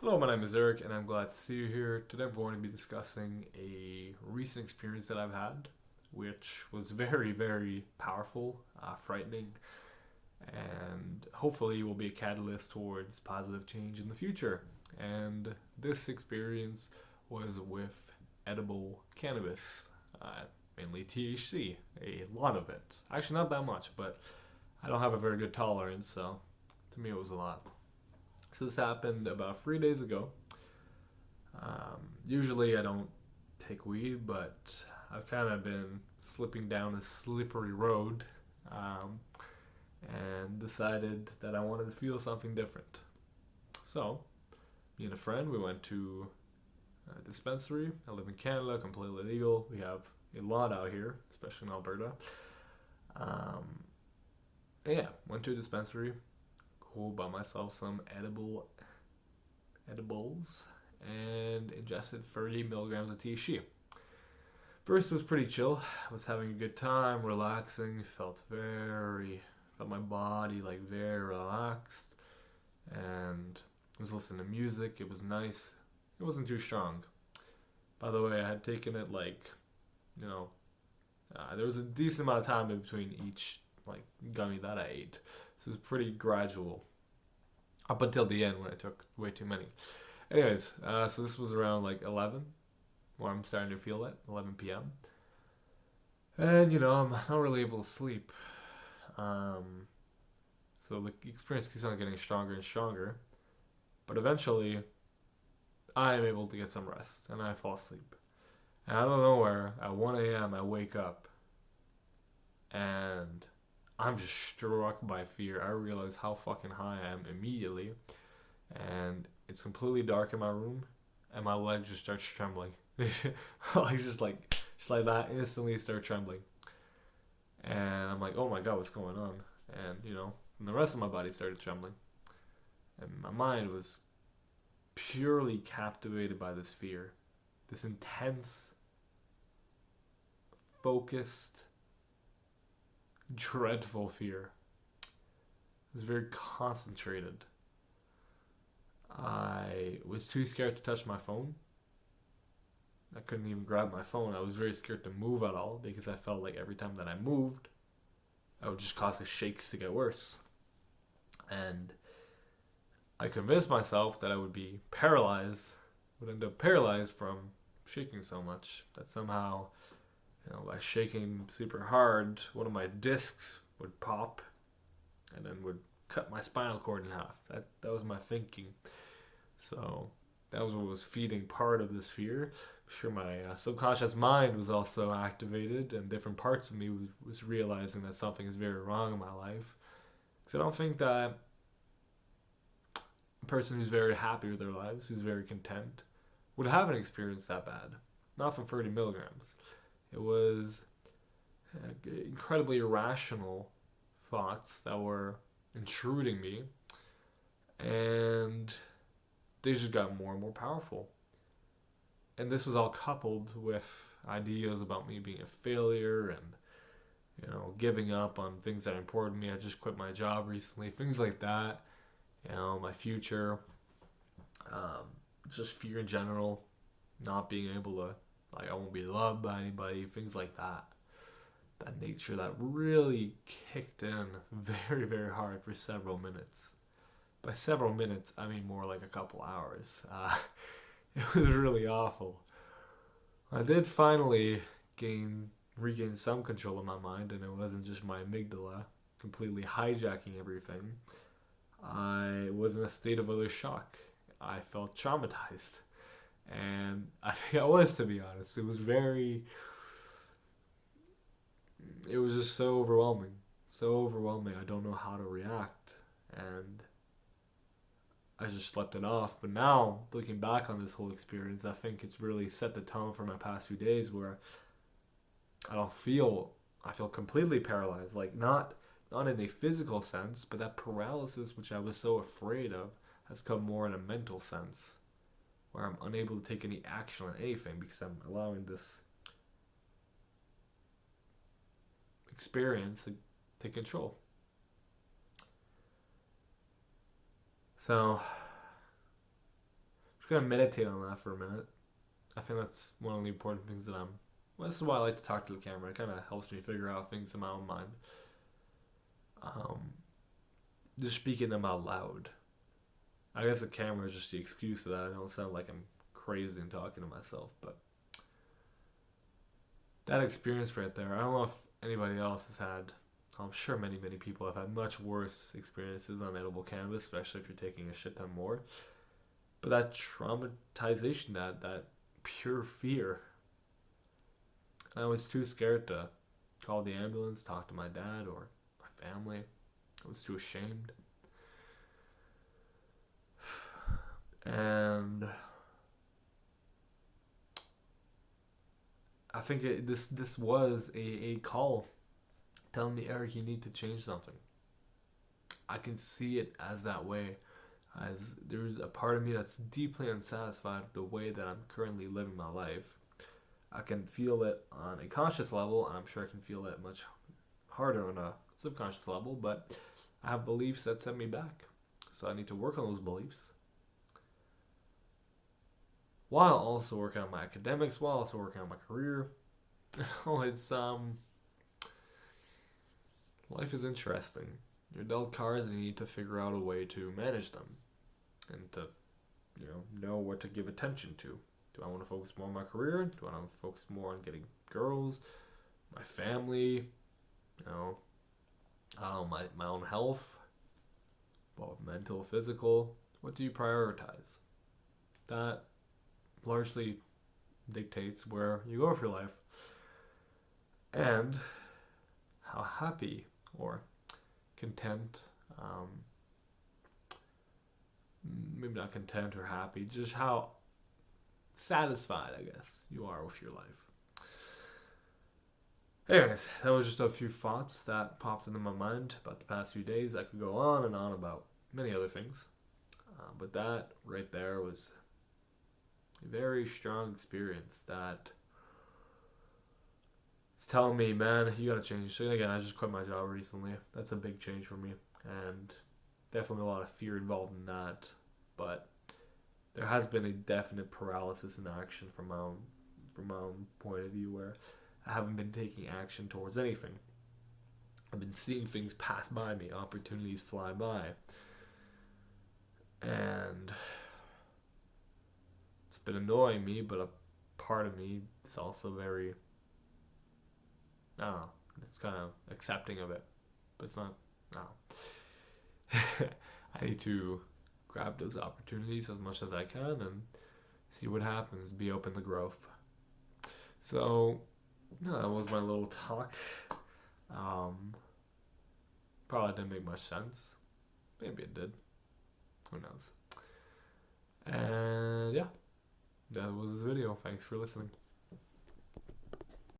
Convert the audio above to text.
Hello, my name is Eric, and I'm glad to see you here. Today I'm going to be discussing a recent experience that I've had, which was very, very powerful, frightening, and hopefully will be a catalyst towards positive change in the future. And this experience was with edible cannabis, mainly THC, a lot of it. Actually, not that much, but I don't have a very good tolerance, so to me it was a lot. So this happened about 3 days ago. Usually I don't take weed, but I've kind of been slipping down a slippery road um, and decided that I wanted to feel something different. So, me and a friend, we went to a dispensary. I live in Canada, completely legal. We have a lot out here, especially in Alberta. Um, yeah, went to a dispensary, go buy myself some edibles and ingested 30 milligrams of THC. First, it was pretty chill. I was having a good time, relaxing. Felt my body like very relaxed, and I was listening to music. It was nice. It wasn't too strong. By the way, I had taken it you know, there was a decent amount of time in between each gummy that I ate, so it was pretty gradual up until the end when I took way too many. Anyways, so this was around 11, where I'm starting to feel it, 11 p.m. And I'm not really able to sleep. So the experience keeps on getting stronger and stronger. But eventually, I am able to get some rest, and I fall asleep. And out of nowhere, at 1 a.m., I wake up, and I'm just struck by fear. I realize how fucking high I am immediately, and it's completely dark in my room, and my legs just start trembling. Just like that, instantly start trembling, and I'm like, oh my god, what's going on? And the rest of my body started trembling, and my mind was purely captivated by this fear, this intense, focused, dreadful fear. It was very concentrated. I was too scared to touch my phone. I couldn't even grab my phone. I was very scared to move at all because I felt like every time that I moved, I would just cause the shakes to get worse. And I convinced myself that I would be paralyzed, would end up paralyzed from shaking so much, that somehow, by shaking super hard, one of my discs would pop and then would cut my spinal cord in half. That was my thinking. So that was what was feeding part of this fear. I'm sure my subconscious mind was also activated, and different parts of me was realizing that something is very wrong in my life. Because I don't think that a person who's very happy with their lives, who's very content, would have an experience that bad. Not from 30 milligrams. It was incredibly irrational thoughts that were intruding me, and they just got more and more powerful. And this was all coupled with ideas about me being a failure and giving up on things that are important to me. I just quit my job recently, things like that. My future, just fear in general, not being able to, I won't be loved by anybody, things like that. That nature that really kicked in very, very hard for several minutes. By several minutes, I mean more like a couple hours. It was really awful. I did finally regain some control of my mind, and it wasn't just my amygdala completely hijacking everything. I was in a state of utter shock. I felt traumatized. And I think I was, to be honest. It was just so overwhelming. So overwhelming. I don't know how to react. And I just slept it off. But now, looking back on this whole experience, I think it's really set the tone for my past few days, where I feel completely paralyzed. Not in a physical sense, but that paralysis, which I was so afraid of, has come more in a mental sense, where I'm unable to take any action on anything because I'm allowing this experience to take control. So just gonna meditate on that for a minute. I think that's one of the important things that well, this is why I like to talk to the camera. It kind of helps me figure out things in my own mind. Um, just speaking them out loud. I guess the camera is just the excuse of that. I don't sound like I'm crazy and talking to myself, but that experience right there, I don't know if anybody else has had. I'm sure many people have had much worse experiences on edible cannabis, especially if you're taking a shit ton more. But that traumatization, that pure fear, I was too scared to call the ambulance, talk to my dad or my family. I was too ashamed. And I think this was a call telling me, Eric, you need to change something. I can see it as that way, as there's a part of me that's deeply unsatisfied with the way that I'm currently living my life. I can feel it on a conscious level, and I'm sure I can feel it much harder on a subconscious level, but I have beliefs that set me back. So I need to work on those beliefs while also working on my academics, while also working on my career. Oh, it's life is interesting. You're dealt cards and you need to figure out a way to manage them and to know what to give attention to. Do I want to focus more on my career? Do I want to focus more on getting girls, my family, my own health, both mental, physical? What do you prioritize? That largely dictates where you go for your life and how happy or content, maybe not content or happy, just how satisfied, I guess, you are with your life. Anyways, that was just a few thoughts that popped into my mind about the past few days. I could go on and on about many other things, but that right there was a very strong experience that it's telling me, man, you gotta change. So again, I just quit my job recently. That's a big change for me, and definitely a lot of fear involved in that. But there has been a definite paralysis in action from my own point of view, where I haven't been taking action towards anything. I've been seeing things pass by me, opportunities fly by, and it's been annoying me. But a part of me is also very, I don't know, it's kind of accepting of it, but it's not. No. I need to grab those opportunities as much as I can and see what happens. Be open to growth. So, that was my little talk. Probably didn't make much sense. Maybe it did. Who knows? And yeah, that was this video. Thanks for listening.